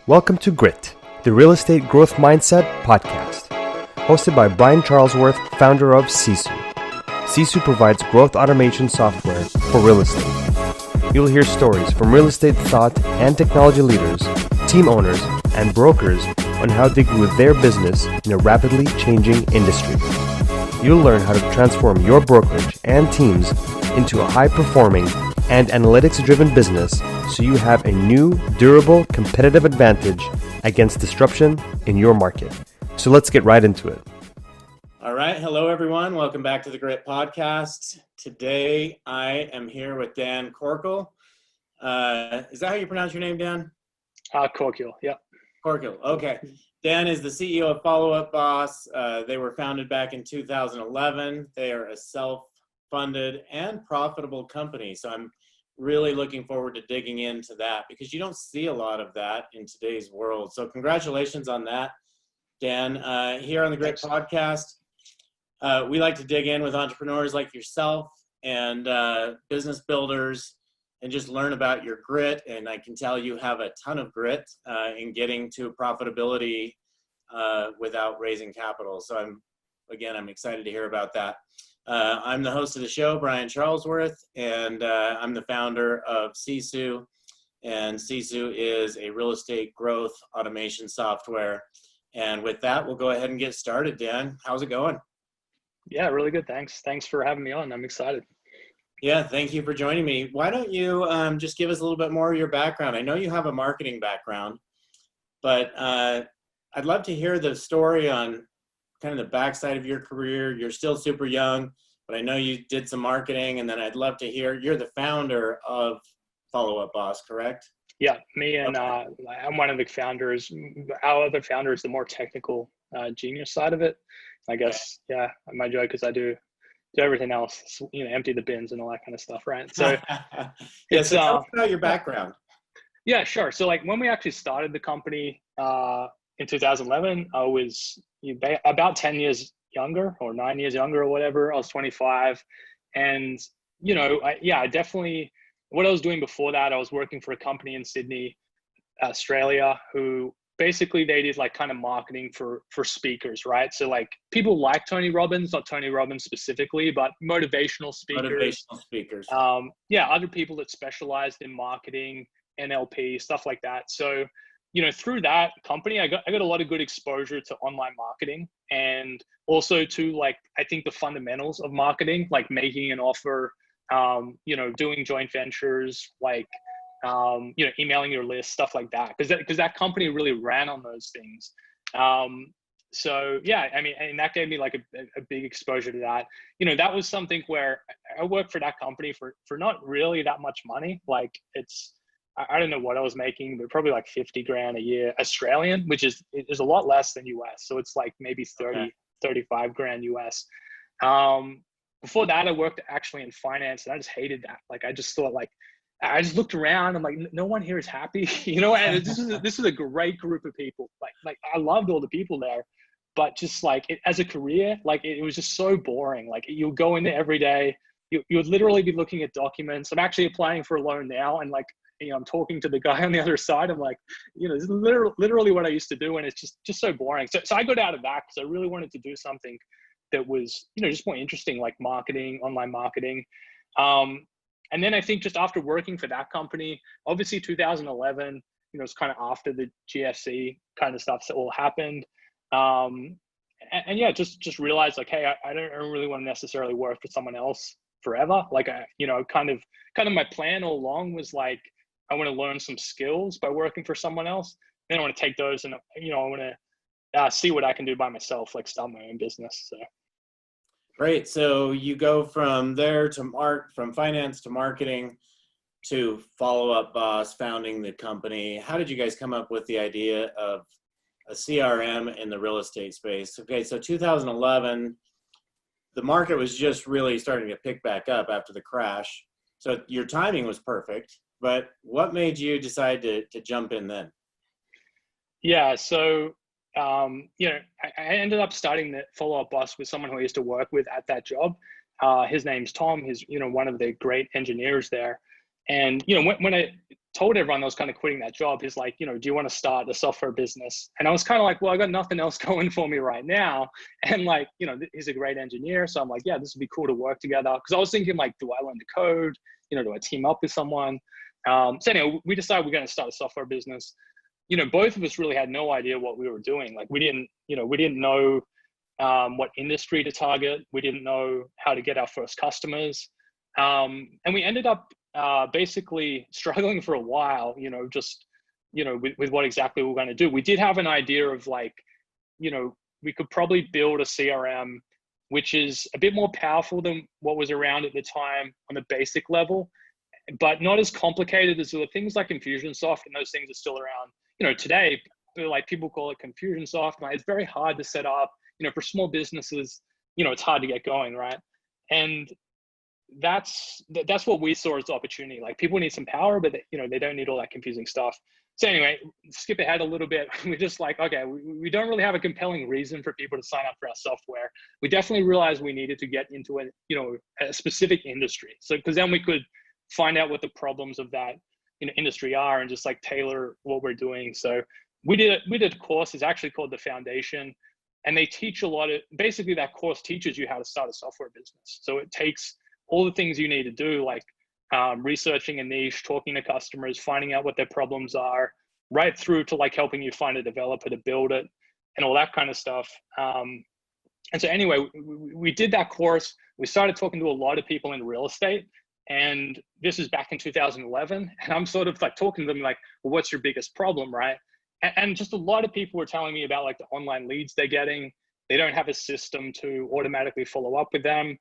Welcome to Grit, the Real Estate Growth Mindset podcast, hosted by Brian Charlesworth, founder of Sisu. Sisu provides growth automation software for real estate. You'll hear stories from real estate thought and technology leaders, team owners, and brokers on how they grew their business in a rapidly changing industry. You'll learn how to transform your brokerage and teams into a high-performing and analytics-driven business so you have a new, durable, competitive advantage against disruption in your market. So let's get right into it. All right. Hello, everyone. Welcome back to the Grit Podcast. Today, I am here with Dan Corkill. Is that how you pronounce your name, Dan? Corkill, yeah. Corkill, okay. Dan is the CEO of Follow Up Boss. They were founded back in 2011. They are a self-funded and profitable company. So I'm really looking forward to digging into that because you don't see a lot of that in today's world. So congratulations on that, Dan. Here on the Grit Podcast, we like to dig in with entrepreneurs like yourself and business builders and just learn about your grit. And I can tell you have a ton of grit in getting to profitability without raising capital. So I'm excited to hear about that. I'm the host of the show, Brian Charlesworth, and I'm the founder of Sisu. And Sisu is a real estate growth automation software. And with that, we'll go ahead and get started. Dan, how's it going? Yeah, really good. Thanks for having me on. I'm excited. Yeah, thank you for joining me. Why don't you just give us a little bit more of your background? I know you have a marketing background, but I'd love to hear the story on kind of the backside of your career. You're still super young, but I know you did some marketing, and then I'd love to hear, you're the founder of Follow Up Boss, correct? Yeah, me and I'm one of the founders. Our other founder is the more technical genius side of it. I guess, yeah, my joke is I do everything else, empty the bins and all that kind of stuff, right? So yeah, so tell us about your background. Yeah, sure. So like when we actually started the company in 2011, I was about 10 years younger or 9 years younger or whatever. I was 25. And, I definitely, what I was doing before that, I was working for a company in Sydney, Australia, who basically they did like kind of marketing for speakers, right? So like people like Tony Robbins, not Tony Robbins specifically, but motivational speakers. Other people that specialized in marketing, NLP, stuff like that. So, through that company, I got a lot of good exposure to online marketing and also to like, I think the fundamentals of marketing, like making an offer, doing joint ventures, like, emailing your list, stuff like that. Because that company really ran on those things. So yeah, I mean, and that gave me like a big exposure to that. That was something where I worked for that company for not really that much money. Like I don't know what I was making, but probably like 50 grand a year Australian, which is a lot less than US. So it's like maybe 35 grand US. Before that, I worked actually in finance and I just hated that. Like, I just thought like, I just looked around. I'm like, no one here is happy, and this is a great group of people. Like I loved all the people there, but just like as a career, like it was just so boring. Like you'll go in there every day. You would literally be looking at documents. I'm actually applying for a loan now. And like, I'm talking to the guy on the other side. I'm like, this is literally what I used to do. And it's just so boring. So I got out of that because I really wanted to do something that was, just more interesting, like marketing, online marketing. And then I think just after working for that company, obviously 2011, it's kind of after the GFC kind of stuff that all happened. And yeah, just realized like, hey, I don't really want to necessarily work for someone else forever. Like, kind of my plan all along was like, I want to learn some skills by working for someone else. Then I want to take those and, I want to see what I can do by myself, like start my own business. So. Great. So you go from there to from finance to marketing to Follow Up Boss, founding the company. How did you guys come up with the idea of a CRM in the real estate space? Okay, so 2011, the market was just really starting to pick back up after the crash. So your timing was perfect, but what made you decide to jump in then? Yeah, so I ended up starting the Follow Up Boss with someone who I used to work with at that job. His name's Tom. He's one of the great engineers there. And when I told everyone that was kind of quitting that job, he's like, do you want to start a software business? And I was kind of like, well, I got nothing else going for me right now. And like, he's a great engineer. So I'm like, yeah, this would be cool to work together. Cause I was thinking like, do I learn to code? Do I team up with someone? So anyway, we decided we're going to start a software business. Both of us really had no idea what we were doing. Like we didn't know what industry to target. We didn't know how to get our first customers. And we ended up basically struggling for a while, with what exactly we were going to do. We did have an idea of like, we could probably build a CRM, which is a bit more powerful than what was around at the time on the basic level, but not as complicated as the things like Infusionsoft, and those things are still around, today. Like people call it Confusionsoft. Like it's very hard to set up, for small businesses, it's hard to get going, right? And that's what we saw as the opportunity. Like people need some power, but they don't need all that confusing stuff. So anyway, skip ahead a little bit. We're just like, okay, we don't really have a compelling reason for people to sign up for our software. We definitely realized we needed to get into a specific industry. So because then we could find out what the problems of that industry are and just like tailor what we're doing. So we did a course. It's actually called The Foundation, and they teach a lot of, basically that course teaches you how to start a software business. So it takes all the things you need to do, like researching a niche, talking to customers, finding out what their problems are, right through to like helping you find a developer to build it and all that kind of stuff. And so anyway, we did that course. We started talking to a lot of people in real estate, and this is back in 2011. And I'm sort of like talking to them like, well, what's your biggest problem, right? And just a lot of people were telling me about like the online leads they're getting. They don't have a system to automatically follow up with them.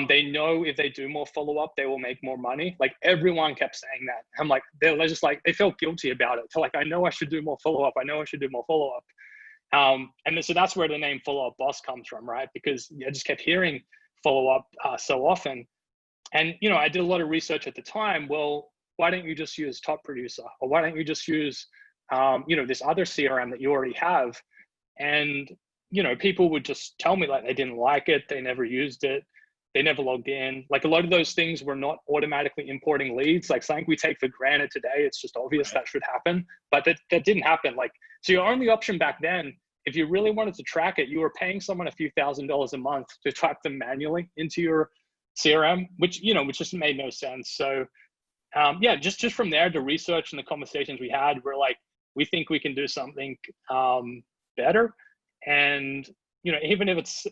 They know if they do more follow-up, they will make more money. Like everyone kept saying that. I'm like, they're just like, they felt guilty about it. So like, I know I should do more follow-up. I know I should do more follow-up. And so that's where the name Follow-Up Boss comes from, right? Because I just kept hearing follow-up so often. And, I did a lot of research at the time. Well, why don't you just use Top Producer? Or why don't you just use, this other CRM that you already have? And, people would just tell me like they didn't like it. They never used it. They never logged in. Like a lot of those things were not automatically importing leads, like something we take for granted today. It's just obvious that should happen, but that didn't happen. Like, so your only option back then, if you really wanted to track it, you were paying someone a few $1,000s a month to track them manually into your CRM, which just made no sense. So just from there, the research and the conversations we had, we're like, we think we can do something better. And even if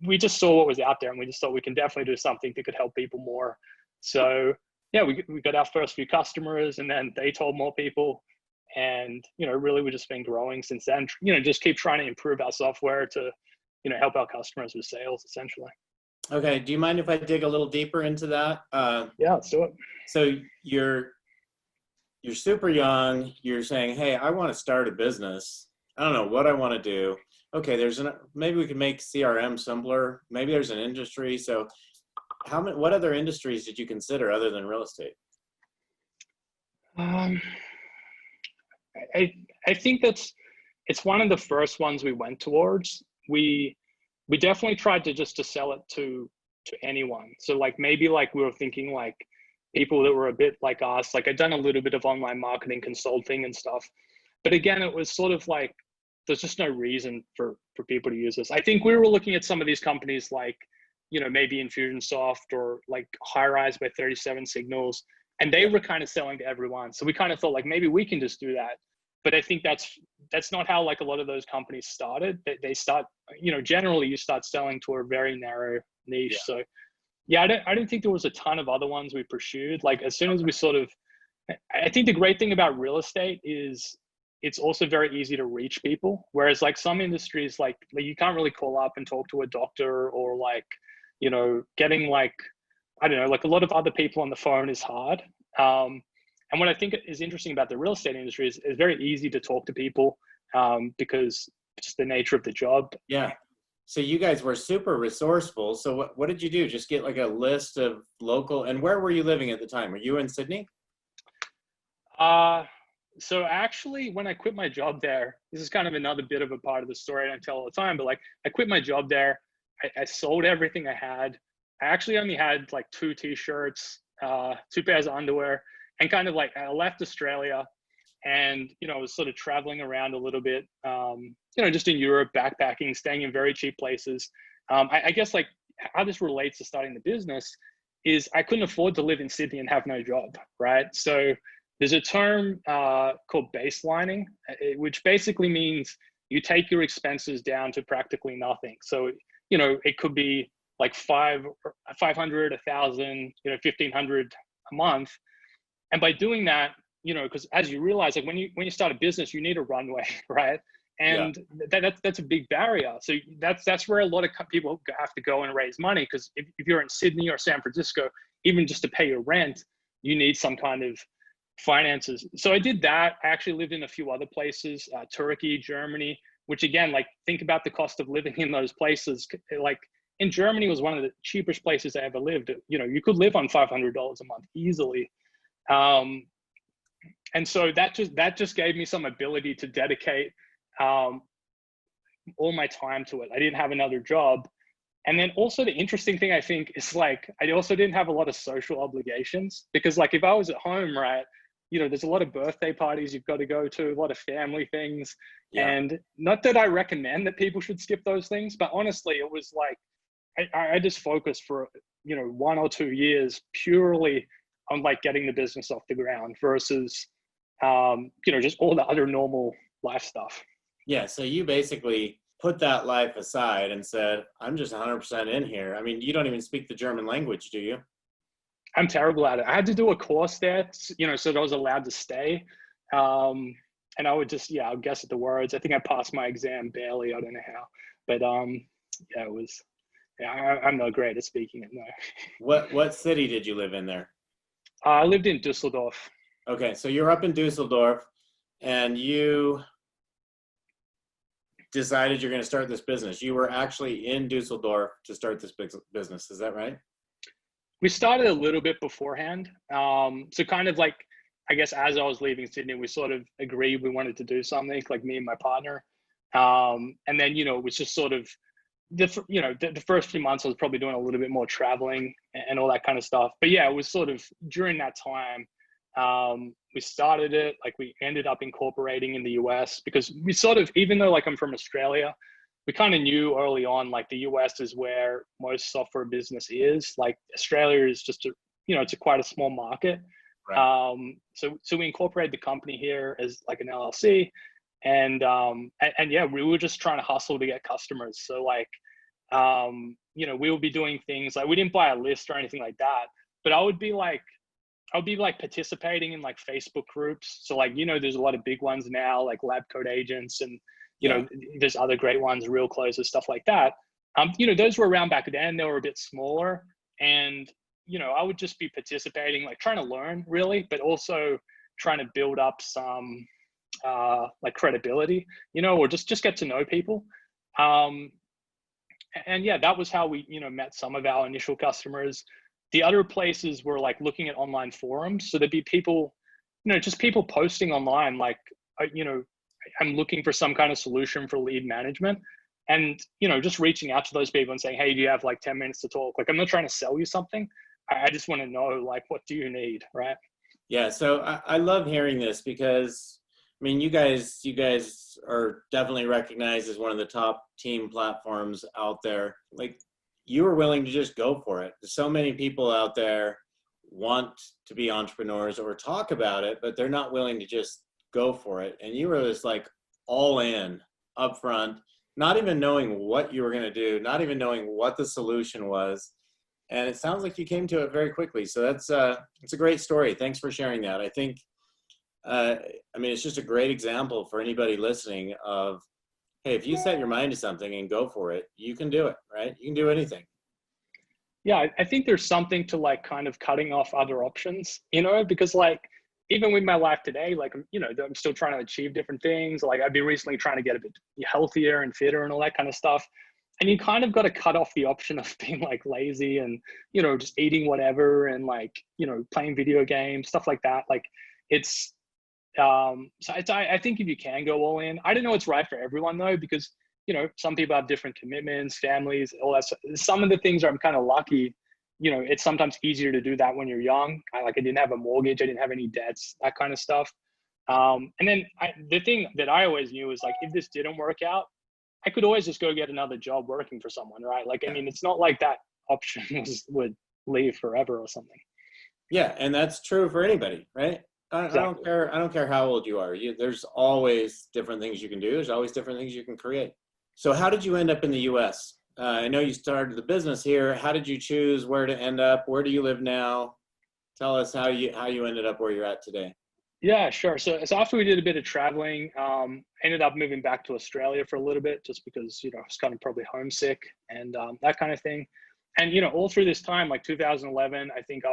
we just saw what was out there, and we just thought we can definitely do something that could help people more. So yeah, we got our first few customers, and then they told more people, and really we've just been growing since then. Just keep trying to improve our software to help our customers with sales, essentially. Okay, do you mind if I dig a little deeper into that? Yeah, let's do it. So you're super young. You're saying, hey, I want to start a business. I don't know what I want to do. Okay, maybe we can make CRM simpler. Maybe there's an industry. So what other industries did you consider other than real estate? I think it's one of the first ones we went towards. We definitely tried to sell it to anyone. So like maybe like we were thinking like people that were a bit like us, like I'd done a little bit of online marketing consulting and stuff. But again, it was sort of like, there's just no reason for people to use this. I think we were looking at some of these companies like, maybe Infusionsoft or like Highrise by 37 Signals, and they were kind of selling to everyone. So we kind of thought like, maybe we can just do that. But I think that's not how like a lot of those companies started. They start, generally you start selling to a very narrow niche. Yeah. So yeah, I didn't think there was a ton of other ones we pursued. Like as soon as we I think the great thing about real estate is it's also very easy to reach people. Whereas like some industries, like you can't really call up and talk to a doctor, or like, getting like, I don't know, like a lot of other people on the phone is hard. And what I think is interesting about the real estate industry is it's very easy to talk to people because just the nature of the job. Yeah. So you guys were super resourceful. So what did you do? Just get like a list of local, and where were you living at the time? Were you in Sydney? So actually, when I quit my job there, this is kind of another bit of a part of the story I don't tell all the time, but like I quit my job there. I sold everything I had. I actually only had like 2 t-shirts, 2 pairs of underwear, and kind of like I left Australia, and I was sort of traveling around a little bit, just in Europe, backpacking, staying in very cheap places. I guess like how this relates to starting the business is I couldn't afford to live in Sydney and have no job, right? So there's a term called baselining, which basically means you take your expenses down to practically nothing. So, it could be like 500, 1,000, 1,500 a month. And by doing that, because as you realize, like when you start a business, you need a runway, right? And that's a big barrier. So that's where a lot of people have to go and raise money. Because if you're in Sydney or San Francisco, even just to pay your rent, you need some kind of finances. So I did that. I actually lived in a few other places, Turkey, Germany, which again, like think about the cost of living in those places. Like in Germany was one of the cheapest places I ever lived. You could live on $500 a month easily. And so that just gave me some ability to dedicate all my time to it. I didn't have another job. And then also the interesting thing I think is like, I also didn't have a lot of social obligations, because like if I was at home, right, there's a lot of birthday parties you've got to go to, a lot of family things. Yeah. And not that I recommend that people should skip those things, but honestly, it was like, I just focused for, 1 or 2 years purely on like getting the business off the ground versus, just all the other normal life stuff. Yeah. So you basically put that life aside and said, I'm just 100% in here. I mean, you don't even speak the German language, do you? I'm terrible at it. I had to do a course there, so that I was allowed to stay. And I would just, I'll guess at the words. I think I passed my exam barely. I don't know how, but it was, I'm not great at speaking it, no. What city did you live in there? I lived in Düsseldorf. Okay, so you're up in Düsseldorf, and you decided you're going to start this business. You were actually in Düsseldorf to start this business. Is that right? We started a little bit beforehand. So kind of like, I guess as I was leaving Sydney, we sort of agreed we wanted to do something, like me and my partner. And then, it was just sort of, the first few months I was probably doing a little bit more traveling and all that kind of stuff. But yeah, it was sort of during that time, we started it, like we ended up incorporating in the US, because we sort of, even though like I'm from Australia, we kind of knew early on, like the US is where most software business is. Like Australia is just it's quite a small market. Right. So we incorporated the company here as like an LLC, and yeah, we were just trying to hustle to get customers. So like, we would be doing things like, we didn't buy a list or anything like that, but I would be like participating in like Facebook groups. So like, there's a lot of big ones now, like Lab Code Agents, and there's other great ones, Real Closers, stuff like that. Those were around back then. They were a bit smaller, and I would just be participating, like trying to learn really, but also trying to build up some like credibility, or just get to know people. And yeah, that was how we met some of our initial customers. The other places were like looking at online forums. So there'd be people, just people posting online, like, I'm looking for some kind of solution for lead management, and, just reaching out to those people and saying, hey, do you have like 10 minutes to talk? Like, I'm not trying to sell you something. I just want to know, like, what do you need? Right. Yeah. So I love hearing this, because I mean, you guys are definitely recognized as one of the top team platforms out there. Like, you were willing to just go for it. So many people out there want to be entrepreneurs or talk about it, but they're not willing to just go for it. And you were just like all in up front, not even knowing what you were going to do, not even knowing what the solution was. And it sounds like you came to it very quickly. So it's a great story. Thanks for sharing that. I think, it's just a great example for anybody listening of, hey, if you set your mind to something and go for it, you can do it, right? You can do anything. Yeah, I think there's something to like kind of cutting off other options, because like, even with my life today, like, I'm still trying to achieve different things. Like I've been recently trying to get a bit healthier and fitter and all that kind of stuff. And you kind of got to cut off the option of being like lazy and, just eating whatever and like, playing video games, stuff like that. Like it's, I think if you can go all in, I don't know it's right for everyone though, because, some people have different commitments, families, all that. Some of the things I'm kind of lucky, it's sometimes easier to do that when you're young. I didn't have a mortgage, I didn't have any debts, that kind of stuff. And then the thing that I always knew is like, if this didn't work out, I could always just go get another job working for someone, right? Like, I mean, it's not like that option would leave forever or something. Yeah, and that's true for anybody, right? I don't care. I don't care how old you are. There's always different things you can do. There's always different things you can create. So how did you end up in the U.S.? I know you started the business here. How did you choose where to end up? Where do you live now? Tell us how you ended up where you're at today. Yeah, sure. So after we did a bit of traveling, ended up moving back to Australia for a little bit, just because, I was kind of probably homesick and that kind of thing. And, all through this time, like 2011, I think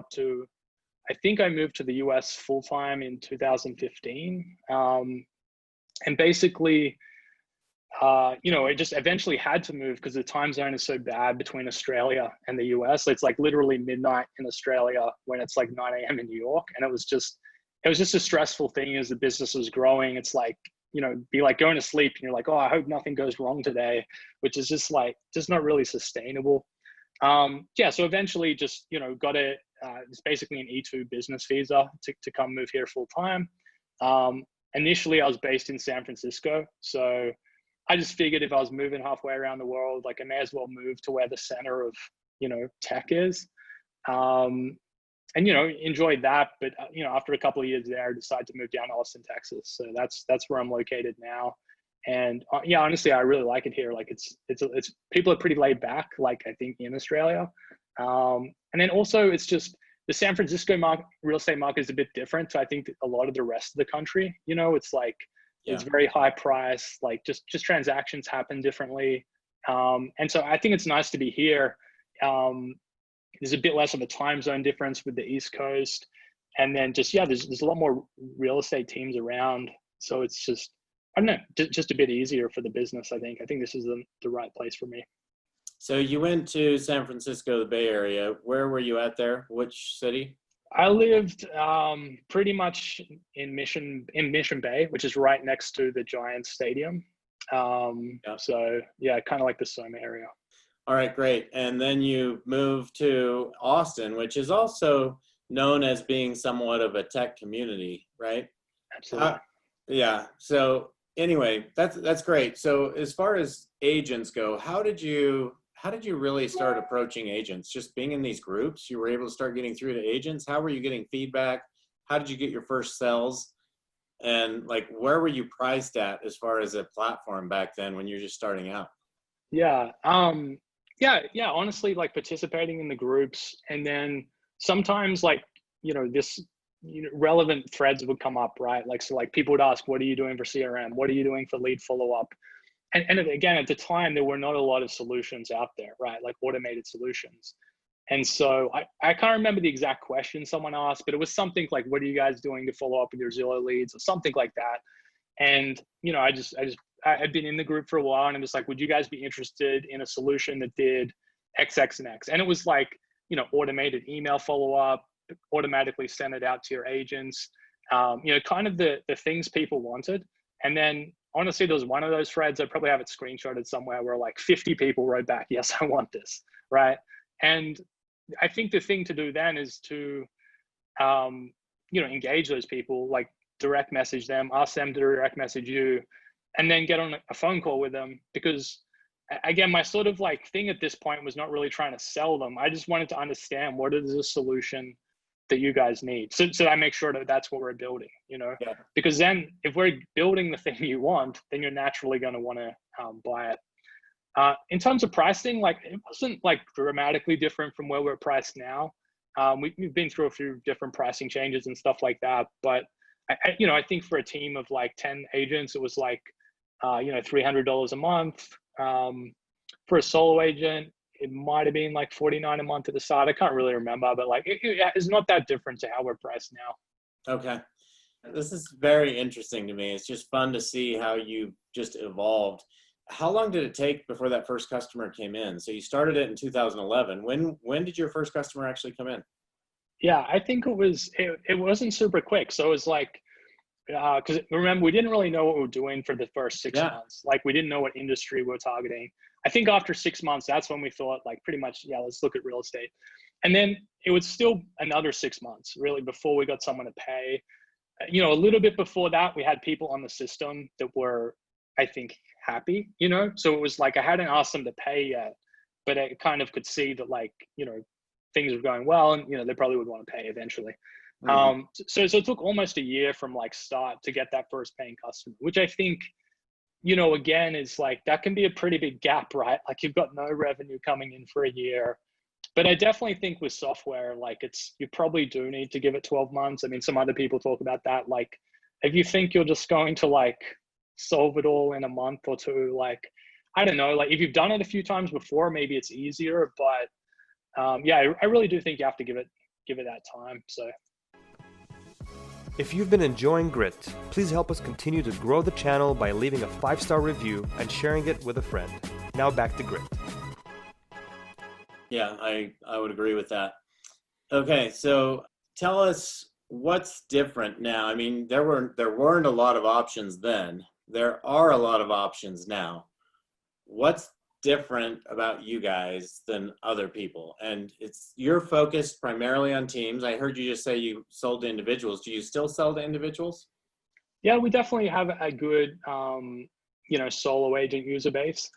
I moved to the US full time in 2015. And basically, it just eventually had to move because the time zone is so bad between Australia and the US. It's like literally midnight in Australia when it's like 9 a.m. in New York. And it was just a stressful thing as the business was growing. It's like, be like going to sleep and you're like, oh, I hope nothing goes wrong today, which is just not really sustainable. So eventually just, got it's basically an E2 business visa to come move here full time. Initially I was based in San Francisco. So I just figured if I was moving halfway around the world, like I may as well move to where the center of, tech is. And enjoyed that, but after a couple of years there, I decided to move down to Austin, Texas. So that's where I'm located now. And honestly, I really like it here. Like it's people are pretty laid back, like I think in Australia. And then also it's just the San Francisco real estate market is a bit different to I think a lot of the rest of the country. It's like it's very high price, like just transactions happen differently. And so I think it's nice to be here. There's a bit less of a time zone difference with the East Coast. And then just, there's a lot more real estate teams around. So it's just, I don't know, just a bit easier for the business, I think. I think this is the right place for me. So you went to San Francisco, the Bay Area. Where were you at there? Which city? I lived pretty much in Mission Bay, which is right next to the Giants Stadium. So yeah, kind of like the Soma area. All right, great. And then you moved to Austin, which is also known as being somewhat of a tech community, right? Absolutely. Yeah. So anyway, that's great. So as far as agents go, how did you really start approaching agents? Just being in these groups, you were able to start getting through to agents. How were you getting feedback? How did you get your first sales? And like, where were you priced at as far as a platform back then when you're just starting out? Yeah. Honestly, like participating in the groups, and then sometimes like, relevant threads would come up, right? Like, so like people would ask, what are you doing for CRM? What are you doing for lead follow-up? And again, at the time, there were not a lot of solutions out there, right? Like automated solutions. And so I can't remember the exact question someone asked, but it was something like, what are you guys doing to follow up with your Zillow leads or something like that? And, I had been in the group for a while and I'm just like, would you guys be interested in a solution that did X, X, and X? And it was like, automated email follow-up, automatically send it out to your agents, kind of the things people wanted. And then honestly, there was one of those threads, I probably have it screenshotted somewhere, where like 50 people wrote back, yes, I want this, right? And I think the thing to do then is to, engage those people, like direct message them, ask them to direct message you, and then get on a phone call with them. Because again, my sort of like thing at this point was not really trying to sell them. I just wanted to understand what is the solution that you guys need. So I make sure that that's what we're building, because then if we're building the thing you want, then you're naturally going to want to buy it. In terms of pricing, like it wasn't like dramatically different from where we're priced now. We've been through a few different pricing changes and stuff like that. But I think for a team of like 10 agents, it was like, $300 a month. For a solo agent, it might have been like $49 a month at the start. I can't really remember, but like it's not that different to how we're priced now. Okay. This is very interesting to me. It's just fun to see how you just evolved. How long did it take before that first customer came in? So you started it in 2011. When did your first customer actually come in? Yeah, I think it wasn't super quick. So it was like, because remember, we didn't really know what we were doing for the first 6 months. Like we didn't know what industry we were targeting. I think after 6 months, that's when we thought like pretty much, let's look at real estate. And then it was still another 6 months really before we got someone to pay. A little bit before that, we had people on the system that were, I think, happy, so it was like I hadn't asked them to pay yet, but I kind of could see that things were going well, and they probably would want to pay eventually. Mhm. So it took almost a year from start to get that first paying customer, which I think, again, is that can be a pretty big gap, right? You've got no revenue coming in for a year. But I definitely think with software, you probably do need to give it 12 months. I mean, some other people talk about that. If you think you're just going to solve it all in a month or two, I don't know, if you've done it a few times before, maybe it's easier. But yeah, I really do think you have to give it that time. So. If you've been enjoying Grit, please help us continue to grow the channel by leaving a 5-star review and sharing it with a friend. Now back to Grit. Yeah, I would agree with that. Okay, so tell us what's different now. I mean, there weren't a lot of options then. There are a lot of options now. What's different about you guys than other people? And you're focused primarily on teams. I heard you just say you sold to individuals. Do you still sell to individuals? Yeah, we definitely have a good solo agent user base.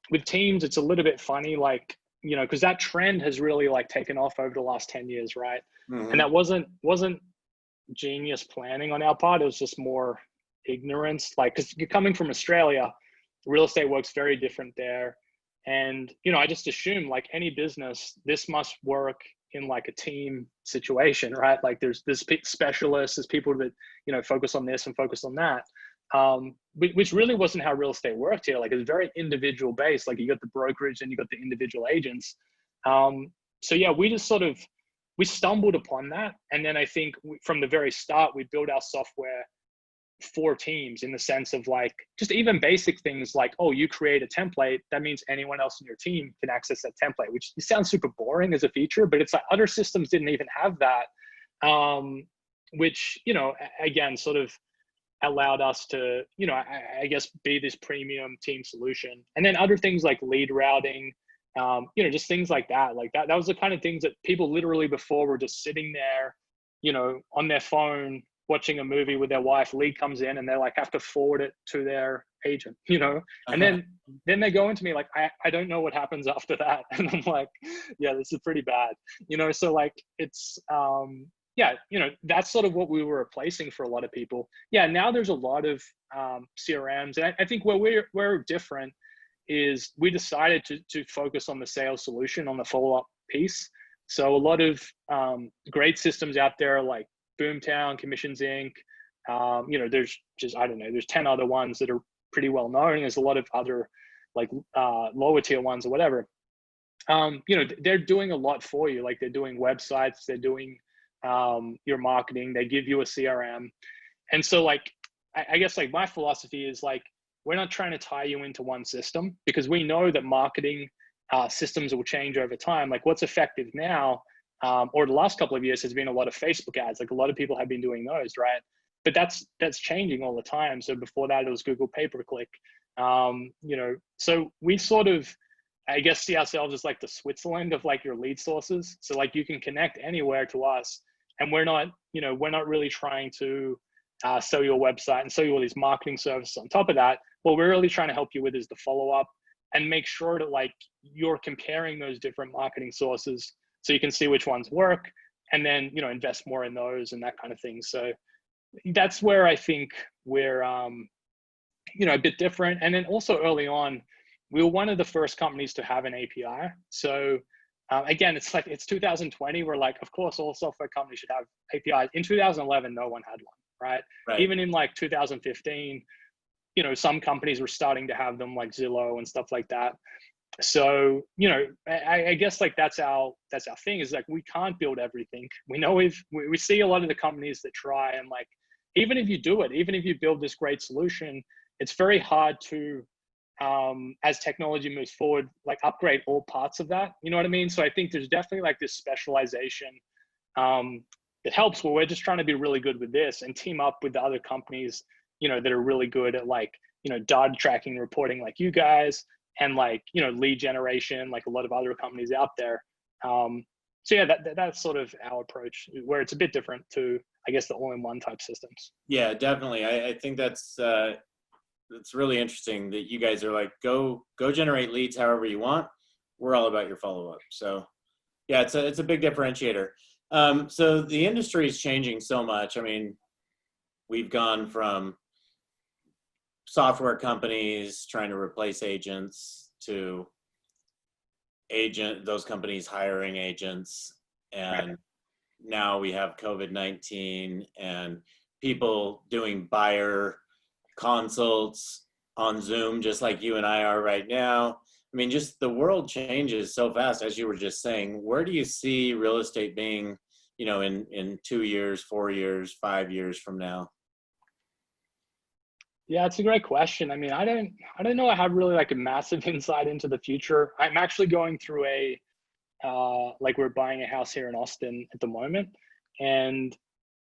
With teams, it's a little bit funny, because that trend has really taken off over the last 10 years, right? Mm-hmm. And that wasn't genius planning on our part. It was just more ignorance, because you're coming from Australia, real estate works very different there. And, I just assume any business, this must work in a team situation, right? There's specialists, there's people that, focus on this and focus on that. Which really wasn't how real estate worked here. It's very individual based. You got the brokerage and you got the individual agents. So yeah, we just we stumbled upon that. And then I think from the very start, we built our software for teams in the sense of just even basic things oh, you create a template. That means anyone else in your team can access that template, which sounds super boring as a feature, but it's other systems didn't even have that. Which, again, allowed us to, I guess, be this premium team solution. And then other things like lead routing, just things like that. That was the kind of things that people literally before were just sitting there, on their phone, watching a movie with their wife. Lead comes in and they're have to forward it to their agent, and then they go into me I don't know what happens after that. And I'm yeah, this is pretty bad, so it's, yeah, that's what we were replacing for a lot of people. Yeah, now there's a lot of CRMs. And I think where we're different is we decided to focus on the sales solution, on the follow-up piece. So a lot of great systems out there like Boomtown, Commissions Inc. There's just, I don't know, there's 10 other ones that are pretty well known. There's a lot of other lower tier ones or whatever. They're doing a lot for you. They're doing websites, they're doing your marketing, they give you a CRM. And so I guess my philosophy is we're not trying to tie you into one system, because we know that marketing systems will change over time. What's effective now or the last couple of years has been a lot of Facebook ads. A lot of people have been doing those, right? But that's changing all the time. So before that, it was Google pay-per-click. So we I guess, see ourselves as the Switzerland of your lead sources. So you can connect anywhere to us, and we're not really trying to sell you a website and sell you all these marketing services on top of that. What we're really trying to help you with is the follow-up, and make sure that you're comparing those different marketing sources so you can see which ones work, and then invest more in those and that kind of thing. So that's where I think we're a bit different. And then also early on, we were one of the first companies to have an API. So again, it's 2020. We're of course, all software companies should have APIs. In 2011, no one had one, right? Even in 2015, some companies were starting to have them, like Zillow and stuff like that. So, I guess that's our thing, is we can't build everything. We know we see a lot of the companies that try, and even if you do it, even if you build this great solution, it's very hard to, as technology moves forward, upgrade all parts of that. You know what I mean? So I think there's definitely this specialization that helps, where we're just trying to be really good with this and team up with the other companies, that are really good at data tracking, reporting, like you guys, and lead generation, a lot of other companies out there. So yeah, that's sort of our approach, where it's a bit different to, I guess, the all-in-one type systems. Yeah, definitely. I think that's really interesting that you guys are like, go generate leads however you want. We're all about your follow-up. So yeah, it's a big differentiator. So the industry is changing so much. I mean, we've gone from software companies trying to replace agents to those companies hiring agents, and now we have COVID-19 and people doing buyer consults on Zoom, just like you and I are right now. I mean, just the world changes so fast, as you were just saying. Where do you see real estate being, in 2 years, 4 years, 5 years from now? Yeah, it's a great question. I mean, I don't know. I have really like a massive insight into the future. I'm actually going through like we're buying a house here in Austin at the moment. And,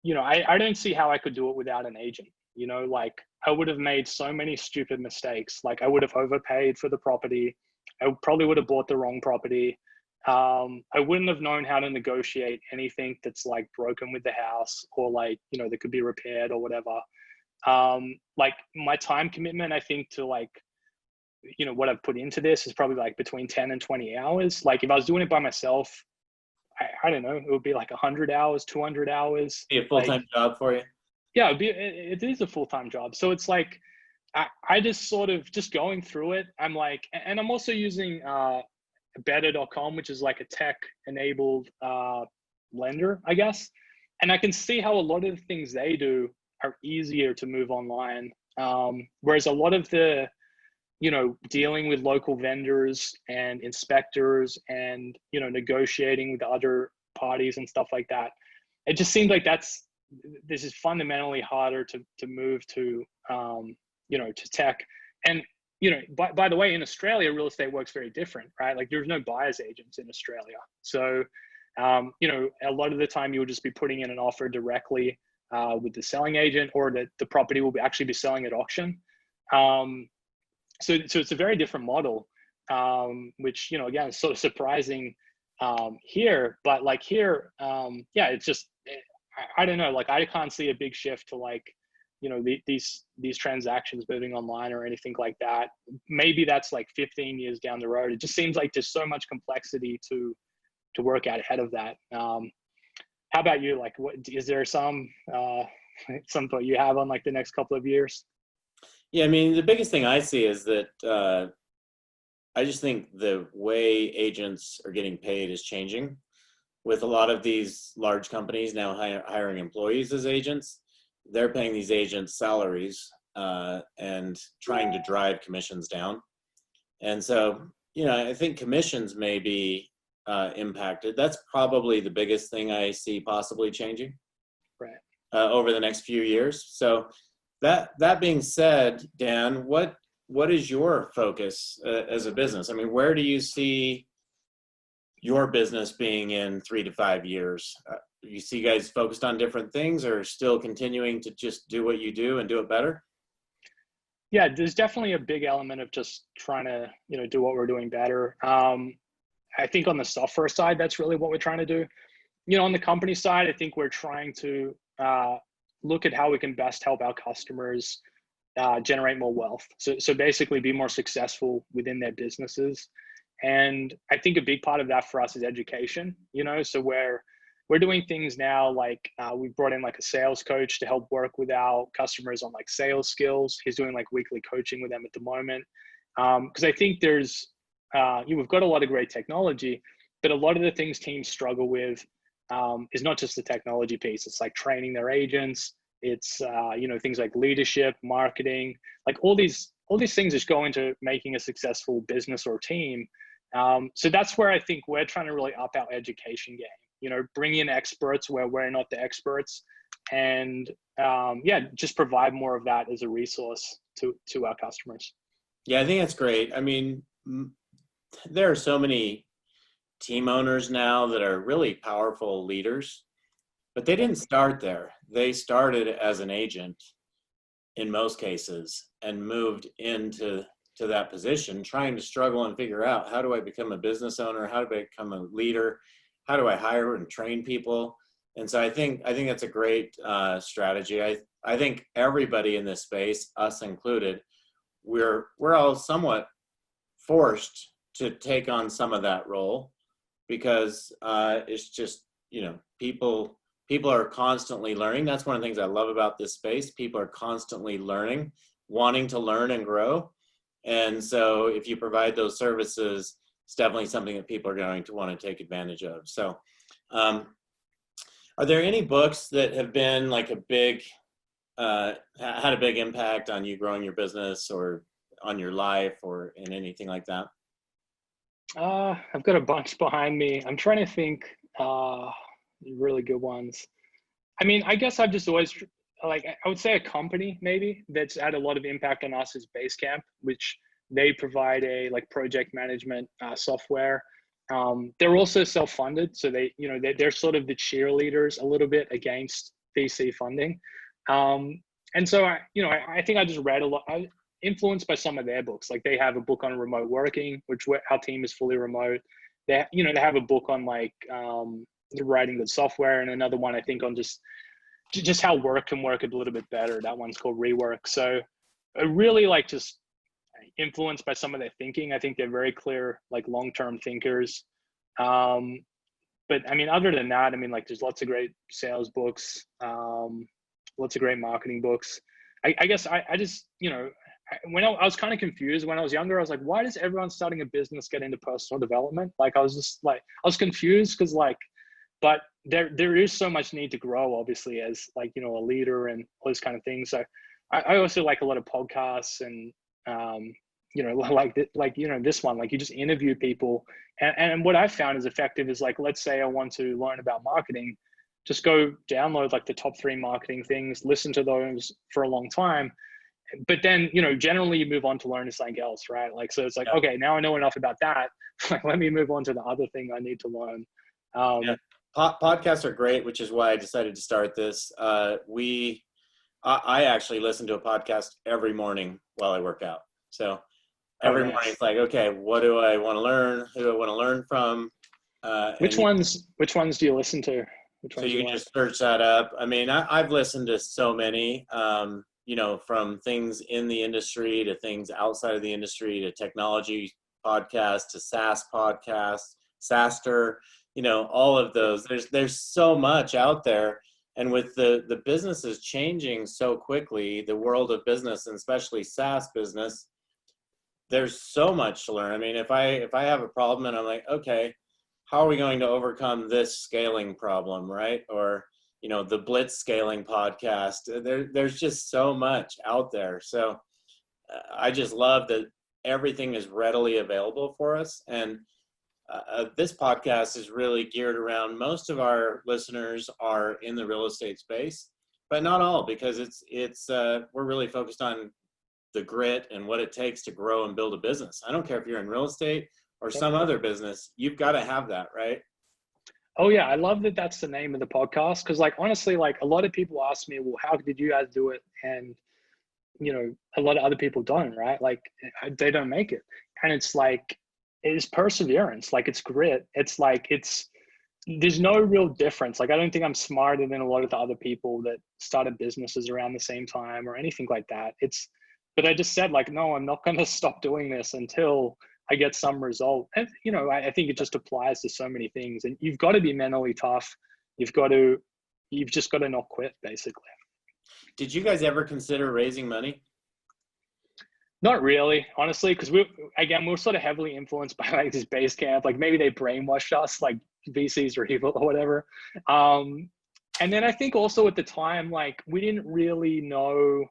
I don't see how I could do it without an agent. Like I would have made so many stupid mistakes. Like I would have overpaid for the property. I probably would have bought the wrong property. I wouldn't have known how to negotiate anything that's like broken with the house, or like, that could be repaired or whatever. Like my time commitment, I think, to like, what I've put into this is probably like between 10 and 20 hours. Like if I was doing it by myself, I don't know, it would be like 100 hours, 200 hours. Be a full-time job for you? Yeah, it is a full-time job. So it's like, I just sort of just going through it. I'm like, and I'm also using better.com, which is like a tech-enabled lender, I guess. And I can see how a lot of the things they do are easier to move online. Whereas a lot of the, dealing with local vendors and inspectors and, negotiating with other parties and stuff like that, it just seems like this is fundamentally harder to move to, to tech. And, by the way, in Australia, real estate works very different, right? Like there's no buyer's agents in Australia. So, a lot of the time you'll just be putting in an offer directly with the selling agent, or that the property will actually be selling at auction. So it's a very different model, which, again, is sort of surprising here. But like here, yeah, it's just, I don't know, like I can't see a big shift to like, these transactions moving online or anything like that. Maybe that's like 15 years down the road. It just seems like there's so much complexity to work out ahead of that. How about you? Like, is there some thought you have on like the next couple of years? Yeah, I mean, the biggest thing I see is that I just think the way agents are getting paid is changing. With a lot of these large companies now hiring employees as agents, they're paying these agents salaries and trying to drive commissions down. And so, I think commissions may be impacted. That's probably the biggest thing I see possibly changing over the next few years. So that being said, Dan, what is your focus as a business? I mean, where do you see your business being in 3 to 5 years? You see guys focused on different things, or still continuing to just do what you do and do it better? Yeah, there's definitely a big element of just trying to, do what we're doing better. I think on the software side, that's really what we're trying to do. On the company side, I think we're trying to look at how we can best help our customers generate more wealth. So basically be more successful within their businesses. And I think a big part of that for us is education, so we're doing things now like we've brought in like a sales coach to help work with our customers on like sales skills. He's doing like weekly coaching with them at the moment. Because I think there's, we've got a lot of great technology, but a lot of the things teams struggle with is not just the technology piece. It's like training their agents. It's, things like leadership, marketing, like all these things just go into making a successful business or team. So that's where I think we're trying to really up our education game, bring in experts where we're not the experts, and just provide more of that as a resource to our customers. Yeah, I think that's great. I mean, there are so many team owners now that are really powerful leaders, but they didn't start there. They started as an agent in most cases and moved into to that position, trying to struggle and figure out, how do I become a business owner? How do I become a leader? How do I hire and train people? And so I think that's a great strategy. I think everybody in this space, us included, we're all somewhat forced to take on some of that role, because it's just, people are constantly learning. That's one of the things I love about this space. People are constantly learning, wanting to learn and grow. And so if you provide those services, it's definitely something that people are going to want to take advantage of. So are there any books that have been like had a big impact on you growing your business or on your life or in anything like that? I've got a bunch behind me. I'm trying to think really good ones. I mean, I guess I've just always, like, I would say a company maybe that's had a lot of impact on us is Basecamp, which they provide a like project management software. They're also self-funded, so they're sort of the cheerleaders a little bit against VC funding. And so I think I just read a lot. Influenced by some of their books. Like they have a book on remote working, which our team is fully remote. They have a book on like writing good software, and another one I think on just how work can work a little bit better. That one's called Rework. So I really like just influenced by some of their thinking. I think they're very clear, like long-term thinkers. But I mean, other than that, I mean, like there's lots of great sales books, lots of great marketing books. I guess I just, when I was kind of confused when I was younger. I was like, why does everyone starting a business get into personal development? Like I was confused because but there is so much need to grow, obviously, as like, a leader and all those kind of things. So I also like a lot of podcasts and, this one, like you just interview people. And what I've found is effective is like, let's say I want to learn about marketing, just go download like the top 3 marketing things, listen to those for a long time. But then, generally you move on to learn something else, right? Like, so it's like, okay, now I know enough about that. Let me move on to the other thing I need to learn. Podcasts are great, which is why I decided to start this. I actually listen to a podcast every morning while I work out. So every morning it's like, okay, what do I want to learn? Who do I want to learn from? Which ones do you listen to? So you can just search that up. I mean, I've listened to so many, from things in the industry to things outside of the industry to technology podcasts to SaaS podcasts, SaaStr, all of those. There's so much out there. And with the businesses changing so quickly, the world of business and especially SaaS business, there's so much to learn. I mean, if I have a problem and I'm like, okay, how are we going to overcome this scaling problem, right? Or, the Blitz scaling podcast, there's just so much out there. So I just love that everything is readily available for us. And this podcast is really geared around, most of our listeners are in the real estate space, but not all, because we're really focused on the grit and what it takes to grow and build a business. I don't care if you're in real estate or some other business, you've got to have that, right? Oh yeah, I love that that's the name of the podcast, because like honestly, like a lot of people ask me, well, how did you guys do it? And a lot of other people don't, right? Like they don't make it. And it's like, it's perseverance, like it's grit. It's like, there's no real difference. Like I don't think I'm smarter than a lot of the other people that started businesses around the same time or anything like that. But I just said like, no, I'm not going to stop doing this until I get some result. And, I think it just applies to so many things, and you've got to be mentally tough. You've just got to not quit, basically. Did you guys ever consider raising money? Not really, honestly, because we're sort of heavily influenced by like this Basecamp. Like maybe they brainwashed us, like VCs are evil or whatever. And then I think also at the time, like we didn't really know,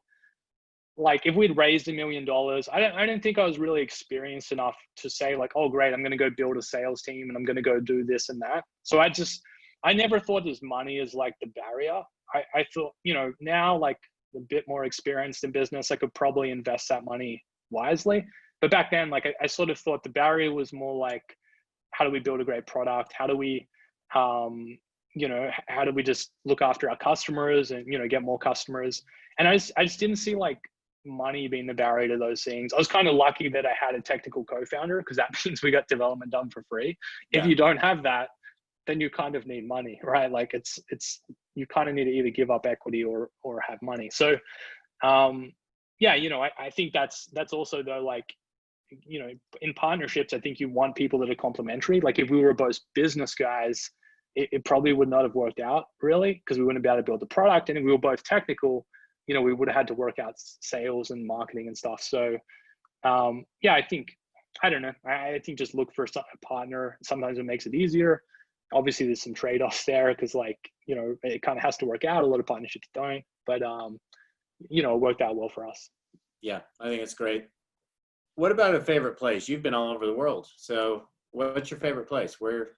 like if we'd raised $1 million, I don't think I was really experienced enough to say like, oh great, I'm going to go build a sales team and I'm going to go do this and that. So I never thought this money as like the barrier. I thought, now like a bit more experienced in business, I could probably invest that money wisely. But back then, like I sort of thought the barrier was more like, how do we build a great product? How do we, how do we just look after our customers and, get more customers? And I just didn't see like money being the barrier to those things. I was kind of lucky that I had a technical co-founder, because that means we got development done for free. If you don't have that, then you kind of need money, right? Like it's you kind of need to either give up equity or have money. So yeah, you know, I think that's also though, like, you know, in partnerships, I think you want people that are complementary. Like if we were both business guys, it probably would not have worked out really, because we wouldn't be able to build the product. And if we were both technical, you know, we would have had to work out sales and marketing and stuff. So yeah, I think, I don't know. I think just look for a partner. Sometimes it makes it easier. Obviously there's some trade-offs there, because like, you know, it kind of has to work out. A lot of partnerships don't, but you know, it worked out well for us. Yeah, I think it's great. What about a favorite place? You've been all over the world. So what's your favorite place? Where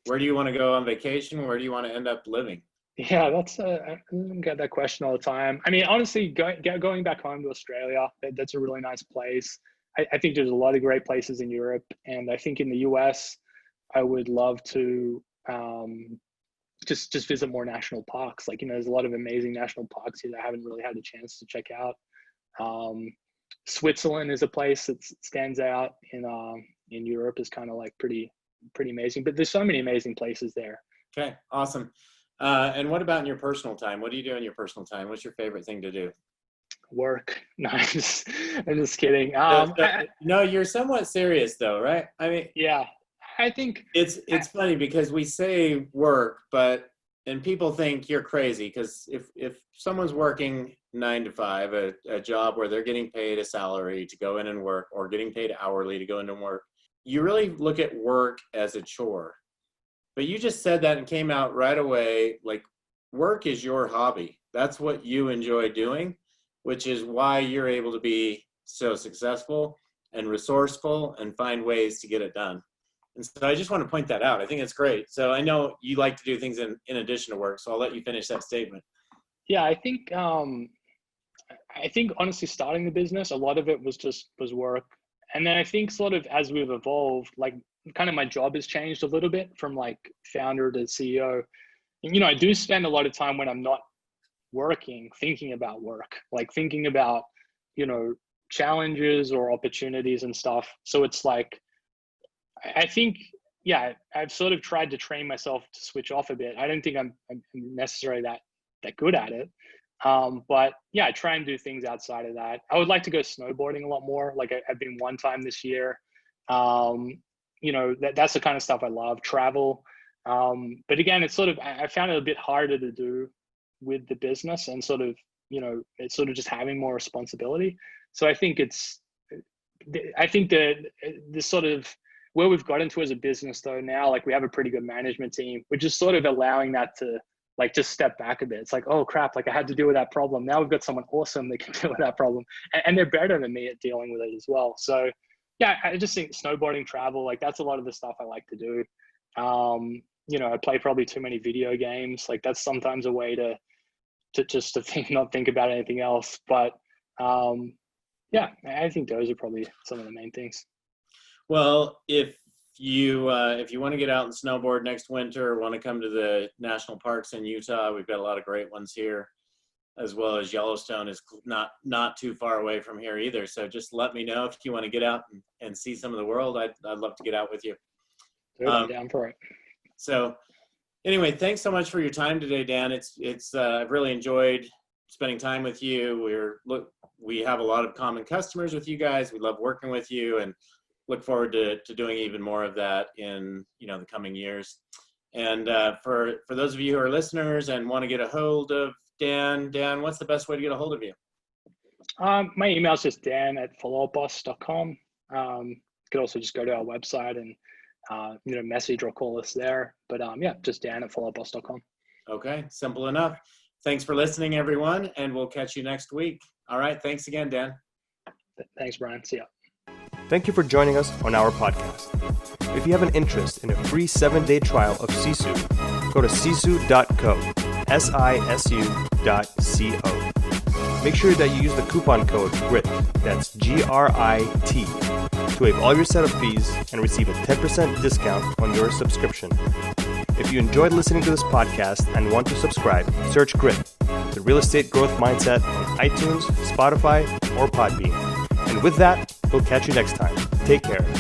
do you want to go on vacation? Where do you want to end up living? Yeah, that's I get that question all the time. I mean, honestly, going back home to Australia, that's a really nice place. I think there's a lot of great places in Europe, and I think in the US, I would love to just visit more national parks. Like, you know, there's a lot of amazing national parks here that I haven't really had a chance to check out. Switzerland is a place that stands out in Europe, is kind of like pretty amazing. But there's so many amazing places there. Okay, awesome. And what about in your personal time? What do you do in your personal time? What's your favorite thing to do? Work. No, I'm just kidding. No, you're somewhat serious though, right? I mean, yeah, I think it's funny because we say work, and people think you're crazy, because if someone's working 9 to 5, a job where they're getting paid a salary to go in and work, or getting paid hourly to go in and work, you really look at work as a chore. But you just said that and came out right away, like, work is your hobby. That's what you enjoy doing, which is why you're able to be so successful and resourceful and find ways to get it done. And so I just want to point that out. I think it's great. So I know you like to do things in addition to work, so I'll let you finish that statement. Yeah, I think honestly, starting the business, a lot of it was work. And then I think sort of as we've evolved, like kind of my job has changed a little bit from like founder to CEO. And, you know, I do spend a lot of time when I'm not working, thinking about work, like thinking about, you know, challenges or opportunities and stuff. So it's like, I think, yeah, I've sort of tried to train myself to switch off a bit. I don't think I'm necessarily that good at it. But yeah, I try and do things outside of that. I would like to go snowboarding a lot more. Like I've been one time this year. You know, that's the kind of stuff I love. Travel. But again, it's sort of, I found it a bit harder to do with the business, and sort of, you know, it's sort of just having more responsibility. So I think that this sort of where we've got into as a business though now, like we have a pretty good management team, which is sort of allowing that to like just step back a bit. It's like, oh crap, like I had to deal with that problem. Now we've got someone awesome that can deal with that problem, and they're better than me at dealing with it as well. So yeah, I just think snowboarding, travel, like that's a lot of the stuff I like to do. You know, I play probably too many video games. Like that's sometimes a way to not think about anything else. But yeah, I think those are probably some of the main things. Well, if you want to get out and snowboard next winter, or want to come to the national parks in Utah, we've got a lot of great ones here, as well as Yellowstone is not too far away from here either. So just let me know if you want to get out and see some of the world. I'd love to get out with you. I'm down for it. So anyway, thanks so much for your time today, Dan. I've really enjoyed spending time with you. We have a lot of common customers with you guys. We love working with you, and look forward to doing even more of that in, you know, the coming years. And for those of you who are listeners and want to get a hold of Dan, what's the best way to get a hold of you? My email is just dan@followupboss.com. You could also just go to our website and you know, message or call us there. But yeah, just dan@followupboss.com. Okay, simple enough. Thanks for listening, everyone, and we'll catch you next week. All right, thanks again, Dan. Thanks, Brian. See ya. Thank you for joining us on our podcast. If you have an interest in a free 7-day trial of Sisu, go to sisu.co, sisu.co. Make sure that you use the coupon code GRIT, that's GRIT, to waive all your setup fees and receive a 10% discount on your subscription. If you enjoyed listening to this podcast and want to subscribe, search GRIT, the Real Estate Growth Mindset, on iTunes, Spotify, or Podbean. And with that, we'll catch you next time. Take care.